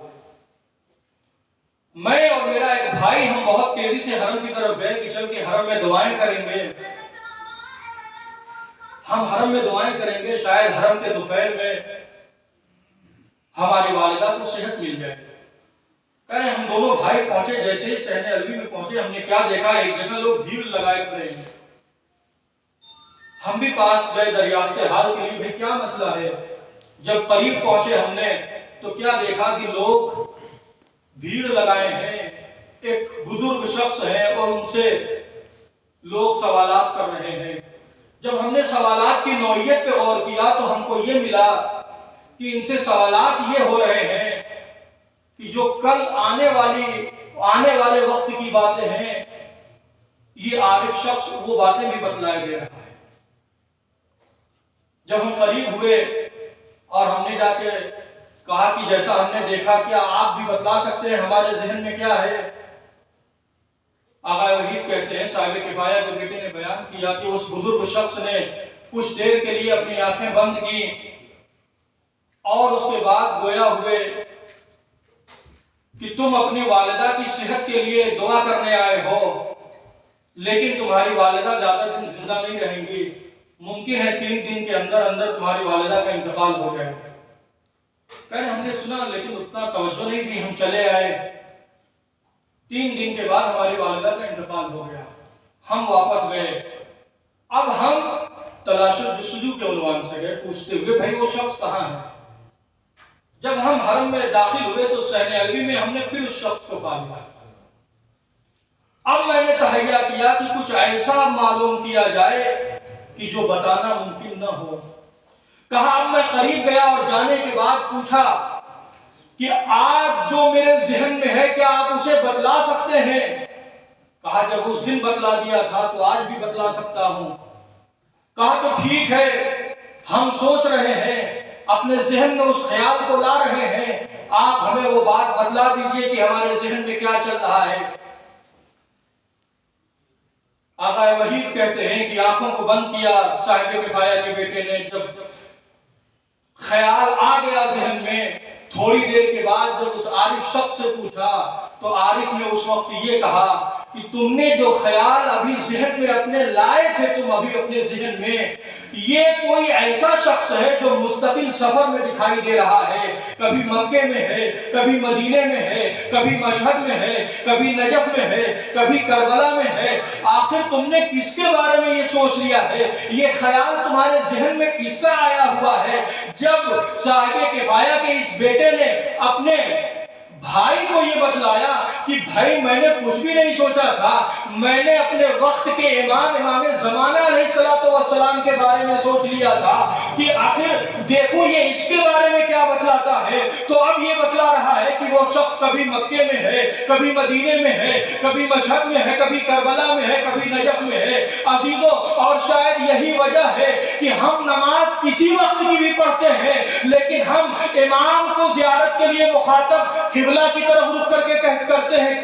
میں اور میرا ایک بھائی ہم بہت تیزی سے حرم کی طرف گئے کہ چل کے حرم میں دعائیں کریں گے، ہم حرم میں دعائیں کریں گے، شاید حرم کے طفیل میں ہماری والدہ کو صحت مل جائے۔ کہنے ہم دونوں بھائی پہنچے، جیسے ہی صحن علوی میں پہنچے ہم نے کیا دیکھا، ایک جگہ لوگ بھیڑ لگائے کھڑے ہیں۔ ہم بھی پاس گئے دریافت حال کے لیے، بھئی کیا مسئلہ ہے؟ جب قریب پہنچے ہم نے تو کیا دیکھا کہ لوگ بھیڑ لگائے ہیں، ایک بزرگ شخص ہیں اور ان سے لوگ سوالات کر رہے ہیں۔ جب ہم نے سوالات کی نوعیت پہ غور کیا تو ہم کو یہ ملا کہ ان سے سوالات یہ ہو رہے ہیں کہ جو کل آنے والے وقت کی باتیں ہیں، یہ عارف شخص وہ باتیں بھی بتلائے دے رہا ہے۔ جب ہم قریب ہوئے اور ہم نے جا کے کہا کہ جیسا ہم نے دیکھا کیا آپ بھی بتلا سکتے ہیں ہمارے ذہن میں کیا ہے؟ آقا وحید کہتے ہیں صاحب کفایہ کے بیٹے نے بیان کیا کہ اس بزرگ شخص نے کچھ دیر کے لیے اپنی آنکھیں بند کی اور اس کے بعد گویا ہوئے کہ تم اپنی والدہ کی صحت کے لیے دعا کرنے آئے ہو، لیکن تمہاری والدہ زیادہ دن زندہ نہیں رہیں گی، ممکن ہے 3 دن کے اندر تمہاری والدہ کا انتقال ہو جائے۔ کہنے ہم نے سنا لیکن اتنا توجہ نہیں دی، ہم چلے آئے۔ 3 دن کے بعد ہماری والدہ کا انتقال ہو گیا، ہم واپس گئے۔ اب ہم تلاش و جستجو کے عنوان سے گئے پوچھتے ہوئے بھائی وہ شخص کہاں ہے؟ جب ہم حرم میں داخل ہوئے تو صحن علوی میں ہم نے پھر اس شخص کو پا لیا۔ اب میں نے تہیہ کیا کہ کچھ ایسا معلوم کیا جائے کہ جو بتانا ممکن نہ ہو۔ کہا اب میں قریب گیا اور جانے کے بعد پوچھا کہ آج جو میرے ذہن میں ہے کیا آپ اسے بتلا سکتے ہیں؟ کہا جب اس دن بتلا دیا تھا تو آج بھی بتلا سکتا ہوں۔ کہا تو ٹھیک ہے، ہم سوچ رہے ہیں، اپنے ذہن میں اس خیال کو لا رہے ہیں، آپ ہمیں وہ بات بتلا دیجئے کہ ہمارے ذہن میں کیا چل رہا ہے۔ آقا وحید کہتے ہیں کہ آنکھوں کو بند کیا صاحب کفایہ کے بیٹے نے، جب خیال آ گیا ذہن میں، تھوڑی دیر کے بعد جب اس عارف شخص سے پوچھا تو عارف نے اس وقت یہ کہا کہ تم نے جو خیال ابھی ذہن میں اپنے لائے تھے تم ابھی اپنے ذہن میں، یہ کوئی ایسا شخص ہے جو مستقل سفر میں دکھائی دے رہا ہے، کبھی مکے میں ہے، کبھی مدینے میں ہے، کبھی مشہد میں ہے، کبھی نجف میں ہے، کبھی کربلا میں ہے، آخر تم نے کس کے بارے میں یہ سوچ لیا ہے؟ یہ خیال تمہارے ذہن میں کس کا آیا ہوا ہے؟ جب صاحب کفایہ کے اس بیٹے نے اپنے بھائی کو یہ بتلایا کہ بھائی میں نے کچھ بھی نہیں سوچا تھا، میں نے اپنے وقت کے امام زمانہ علیہ السلام کے بارے میں سوچ لیا تھا کہ آخر دیکھو یہ اس کے بارے میں کیا بتلاتا ہے، تو اب یہ بتلا رہا ہے کہ وہ شخص کبھی مکے میں ہے، کبھی مدینے میں ہے، کبھی مشہد میں ہے، کبھی کربلا میں ہے، کبھی نجف میں ہے۔ عزیزو، اور شاید یہی وجہ ہے کہ ہم نماز کسی وقت کی بھی پڑھتے ہیں لیکن ہم امام کو زیارت کے لیے مخاطب قبلہ کی طرف رخ کر کے کرتے ہیں۔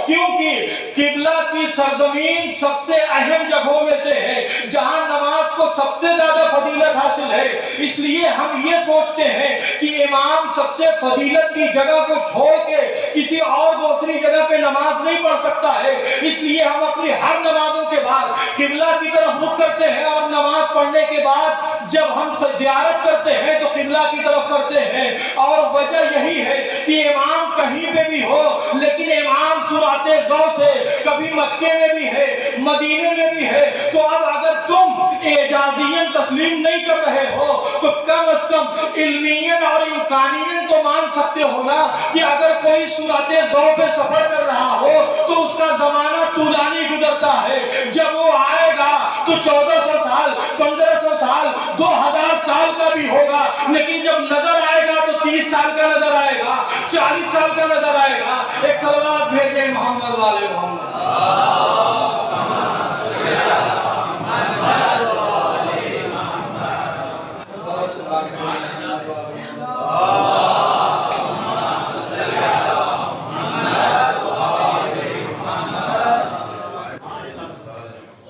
کیونکہ قبلہ کی سرزمین سب سے اہم جگہوں میں سے ہے جہاں نماز کو سب سے زیادہ فضیلت حاصل ہے، اس لیے ہم یہ سوچتے ہیں کہ امام سب سے فضیلت کی جگہ کو چھوڑ کے کسی اور دوسری جگہ پہ نماز نہیں پڑھ سکتا ہے، اس لیے ہم اپنی ہر نمازوں کے بعد قبلہ کی طرف رخ کرتے ہیں، اور نماز پڑھنے کے بعد جب ہم زیارت کرتے ہیں تو قبلہ کی طرف کرتے ہیں۔ اور وجہ یہی ہے کہ امام کہیں پہ بھی ہو لیکن امام سراتے دو سے کبھی مکے میں بھی ہے، مدینے میں بھی ہے، تو اب اگر تم اعجازین تسلیم نہیں کر رہے ہو تو کم از کم علمین اور امکانین تو مان سکتے ہو نا کہ اگر کوئی سراتے دو پہ سفر کر رہا ہو تو اس کا زمانہ طولانی گزرتا ہے، جب وہ آئے گا تو 1400 سال، 1500 سال، 2000 سال کا بھی ہوگا، لیکن جب نظر آئے گا تو 30 سال کا نظر آئے گا، 40 سال کا نظر آئے گا۔ ایک صلوات بھیجیں محمد والے محمد۔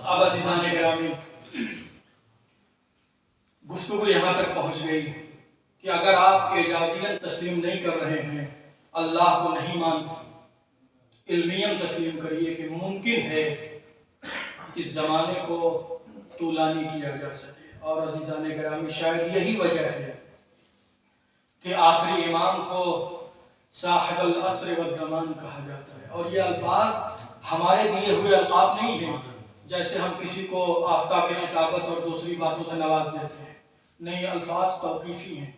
اب عزیزان گرامی، گفتگو یہاں تک پہنچ گئی کہ اگر آپ اعجازیت تسلیم نہیں کر رہے ہیں، اللہ کو نہیں مانتے، علمیم تسلیم کریے کہ ممکن ہے اس زمانے کو طولانی کیا جا سکے۔ اور عزیزان گرامی، شاید یہی وجہ ہے کہ آخری امام کو صاحب العصر والزمان کہا جاتا ہے، اور یہ الفاظ ہمارے دیے ہوئے القاب نہیں ہیں جیسے ہم کسی کو آفتاب خطابت اور دوسری باتوں سے نواز دیتے ہیں، نہیں، الفاظ توقیفی ہیں۔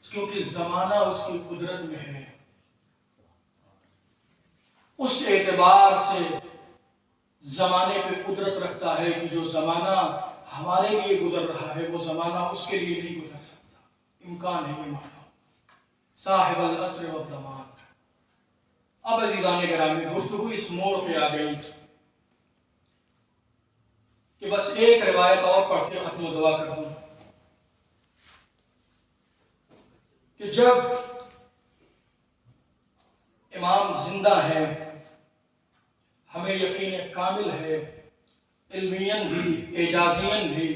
کیونکہ زمانہ اس کی قدرت میں ہے، اس اعتبار سے زمانے پہ قدرت رکھتا ہے کہ جو زمانہ ہمارے لیے گزر رہا ہے وہ زمانہ اس کے لیے نہیں گزر سکتا، امکان ہے یہ مانو۔ صاحب العصر والزمان۔ اب عزیزان گرامی، گفتگو اس موڑ پہ آ گئی کہ بس ایک روایت اور پڑھ کے ختم و دعا کر دوں کہ جب امام زندہ ہے ہمیں یقین کامل ہے، علمین بھی، اعجازین بھی،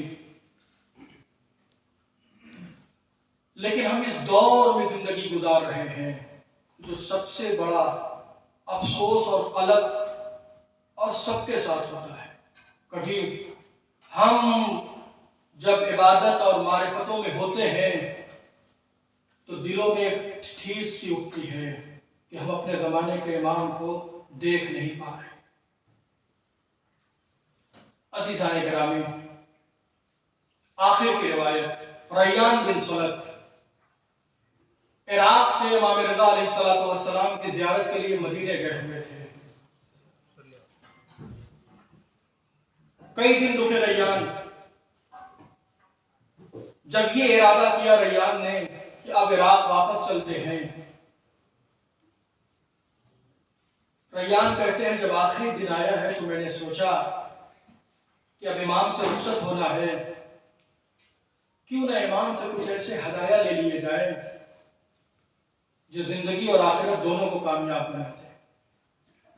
لیکن ہم اس دور میں زندگی گزار رہے ہیں جو سب سے بڑا افسوس اور قلق اور سب کے ساتھ ہوتا ہے۔ کبھی ہم جب عبادت اور معرفتوں میں ہوتے ہیں تو دلوں میں ایک ٹھیس سی اٹھتی ہے کہ ہم اپنے زمانے کے امام کو دیکھ نہیں پا رہے۔ عزیزان گرامی، آخر کی روایت، ریان بن سلط عراق سے امام رضا علیہ السلام کی زیارت کے لیے مدینے گئے ہوئے تھے۔ کئی دن رکے ریان۔ جب یہ ارادہ کیا ریان نے کہ اب عراق واپس چلتے ہیں، ریان کہتے ہیں جب آخری دن آیا ہے تو میں نے سوچا کہ اب امام سے رخصت ہونا ہے، کیوں نہ امام سے کچھ ایسے ہدایہ لے لیے جائے جو زندگی اور آخرت دونوں کو کامیاب بناتے ہیں۔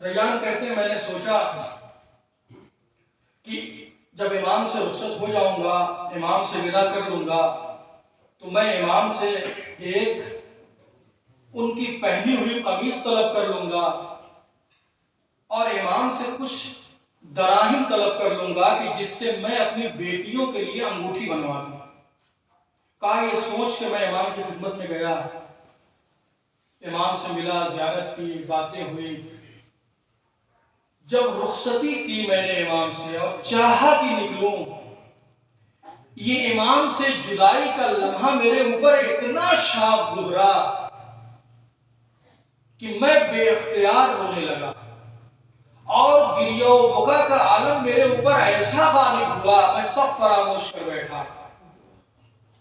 ریان کہتے ہیں میں نے سوچا کہ جب امام سے رخصت ہو جاؤں گا، امام سے ودا کر لوں گا، تو میں امام سے ایک ان کی پہنی ہوئی قمیص طلب کر لوں گا اور امام سے کچھ دراہم طلب کر لوں گا کہ جس سے میں اپنی بیٹیوں کے لیے انگوٹھی بنوا دوں۔ کہا یہ سوچ کے میں امام کی خدمت میں گیا، امام سے ملا، زیارت کی، باتیں ہوئی۔ جب رخصتی کی میں نے امام سے اور چاہا کہ نکلوں، یہ امام سے جدائی کا لمحہ میرے اوپر اتنا شاپ گزرا کہ میں بے اختیار رونے لگا، اور گریہ و بکا کا عالم میرے اوپر ایسا غالب ہوا، میں سب فراموش کر بیٹھا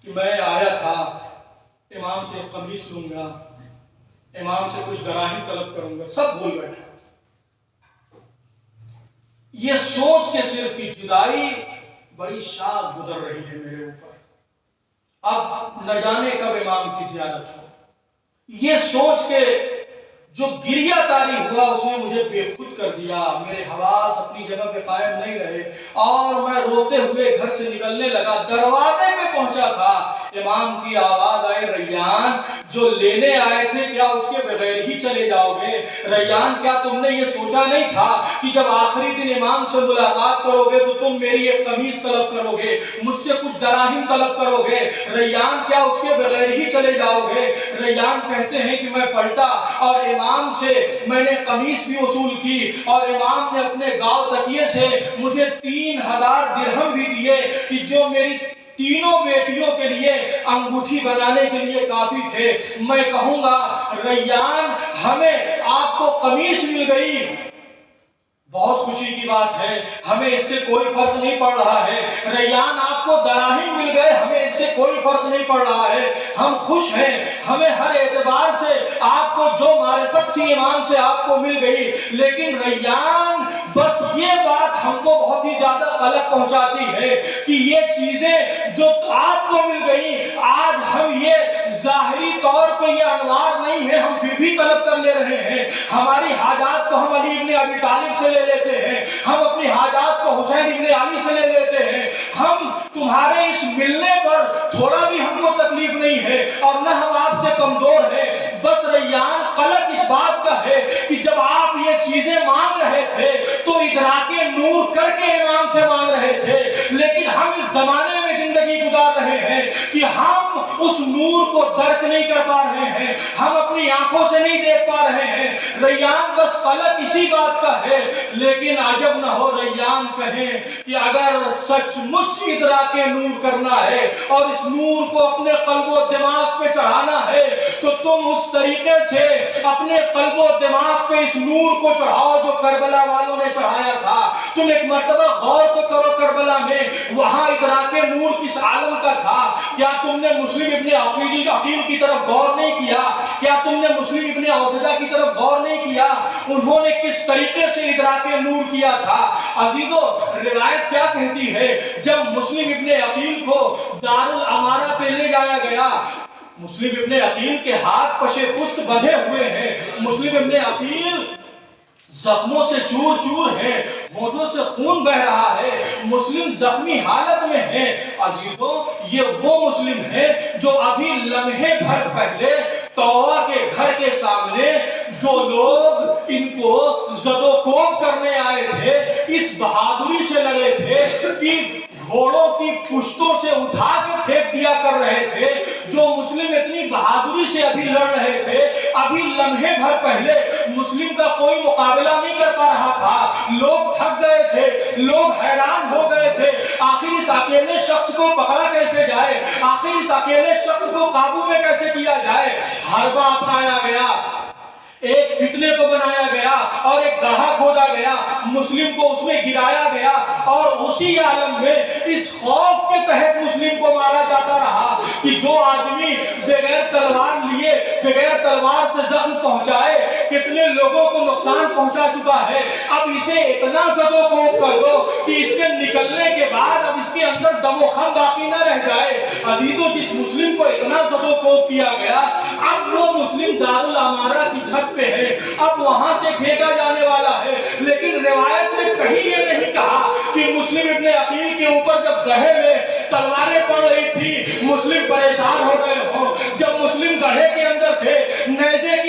کہ میں آیا تھا امام سے قمیص لوں گا، امام سے کچھ دراہم طلب کروں گا، سب بھول بیٹھا۔ یہ سوچ کے صرف کہ جدائی بڑی شاپ گزر رہی ہے میرے اوپر، اب نہ جانے کب امام کی زیارت ہو، یہ سوچ کے جو گریہ طاری ہوا اس نے مجھے بے خود کر دیا، میرے حواس اپنی جگہ پہ قائم نہیں رہے، اور میں روتے ہوئے گھر سے نکلنے لگا۔ دروازے پہ پہنچا تھا، امام کی آواز آئے، ریان جو لینے آئے تھے کیا اس کے بغیر ہی چلے جاؤ گے؟ ریان کیا تم نے یہ سوچا نہیں تھا کہ جب آخری دن امام سے ملاقات کرو گے تو تم میری ایک قمیص طلب کرو گے، مجھ سے کچھ دراہم طلب کرو گے؟ ریان کیا اس کے بغیر ہی چلے جاؤ گے؟ ریان کہتے ہیں کہ میں پلٹا اور امام سے میں نے قمیص بھی وصول کی، اور امام نے اپنے گاؤں تکیے سے مجھے 3000 درہم بھی دیے کہ جو میری تینوں بیٹیوں کے لیے انگوٹھی بنانے کے لیے کافی تھے۔ میں کہوں گا ریان ہمیں آپ کو قمیص مل گئی، بہت خوشی کی بات ہے، ہمیں اس سے کوئی فرق نہیں پڑ رہا ہے۔ ریان آپ کو دراہم مل گئے، ہمیں اس سے کوئی فرق نہیں پڑ رہا ہے، ہم خوش ہیں، ہمیں ہر اعتبار سے آپ کو جو معرفت تھی امام سے آپ کو مل گئی۔ لیکن ریان بس یہ بات ہم کو بہت ہی زیادہ قلق پہنچاتی ہے کہ یہ چیزیں جو آپ کو مل گئی، آج ہم یہ ظاہری طور پہ یہ انوار نہیں ہے، ہم پھر بھی طلب کر لے رہے ہیں۔ ہماری حاجات کو ہم علی ابن ابی طالب سے لے لیتے ہیں، ہم اپنی حاجات کو حسین ابن علی سے لے لیتے ہیں، ہم تمہارے اس ملنے پر تھوڑا بھی ہم کو تکلیف نہیں ہے، اور نہ ہم آپ سے کمزور ہیں۔ بس ریان قلق اس بات کا ہے کہ جب آپ یہ چیزیں مانگ رہے تھے تو ادراک نور کر کے امام سے مانگ رہے تھے، لیکن ہم اس زمانے میں زندگی گزار رہے ہیں کہ ہم اس نور کو درک نہیں کر پا رہے ہیں، ہم اپنی آنکھوں سے نہیں دیکھ پا رہے ہیں۔ ریان بس قلق اسی بات کا ہے، لیکن عجب نہ ہو ریان کہیں کہ اگر سچ مچ ادراک نور کرنا ہے اور اس نور کو اپنے قلب و دماغ پہ چڑھانا ہے تو تم اس طریقے سے اپنے قلب و دماغ پہ اس نور کو چڑھاؤ جو کربلا والوں نے چڑھایا تھا۔ تم ایک مرتبہ غور تو کرو کربلا میں وہاں ادراک نور کس عالم کا تھا۔ کیا تم نے مسلم ابن عقیل کی طرف غور نہیں کیا؟ کیا تم نے مسلم ابن اوسجہ کی طرف غور نہیں کیا؟ انہوں نے کس طریقے سے ادراک نور کیا تھا؟ عزیزو، روایت کیا کہتی ہے؟ جب مسلم ابن عقیل کو دارالامارہ پہ لے جایا گیا، مسلم ابن عقیل کے ہاتھ پشے پشت بندھے ہوئے ہیں، مسلم ابن عقیل زخموں سے چور چور ہیں، ہونٹوں سے خون بہ رہا ہے، مسلم زخمی حالت میں ہیں۔ عزیزو، یہ وہ مسلم ہیں جو ابھی لمحے بھر پہلے توبہ کے گھر کے سامنے جو لوگ ان کو زد و کوب کرنے آئے تھے، اس بہادری سے لگے تھے کہ گھوڑوں کی پشتوں سے اٹھا کے پھینک دیا کر رہے تھے، جو مسلم اتنی بہادری سے ابھی لڑ رہے تھے، ابھی لمحے بھر پہلے مسلم کا کوئی مقابلہ نہیں کر پا رہا تھا، لوگ تھک گئے تھے، لوگ حیران ہو گئے تھے، آخر اس اکیلے شخص کو پکڑا کیسے جائے، آخر اس اکیلے شخص کو قابو میں کیسے کیا جائے؟ حربہ اپنایا گیا، ایک فتنے کو بنایا گیا اور ایک گڑھا کھودا گیا، مسلم کو اس میں گرایا گیا، اور اسی عالم میں اس خوف کے تحت مسلم کو مارا جاتا رہا کہ جو آدمی بغیر تلوار لیے، بغیر تلوار سے زخم پہنچائے، کتنے لوگوں کو نقصان پہنچا چکا ہے، اب اسے اتنا زد و کوب کر دو کہ اس کے نکلنے کے بعد اب اس کے اندر دم و خم باقی نہ رہ جائے۔ عزیزو، جس مسلم کو اتنا زد و کوب کیا گیا، اب وہ مسلم دارالامارہ کی چھت پہ ہے، اب وہاں سے پھینکا جانے والا ہے، لیکن روایت نے کہیں یہ نہیں کہا کہ مسلم ابن عقیل کے اوپر جب گڑھے میں تلواریں پڑ رہی تھی مسلم پریشان ہو گئے ہوں، جب مسلم گڑھے کے اندر تھے، نیزے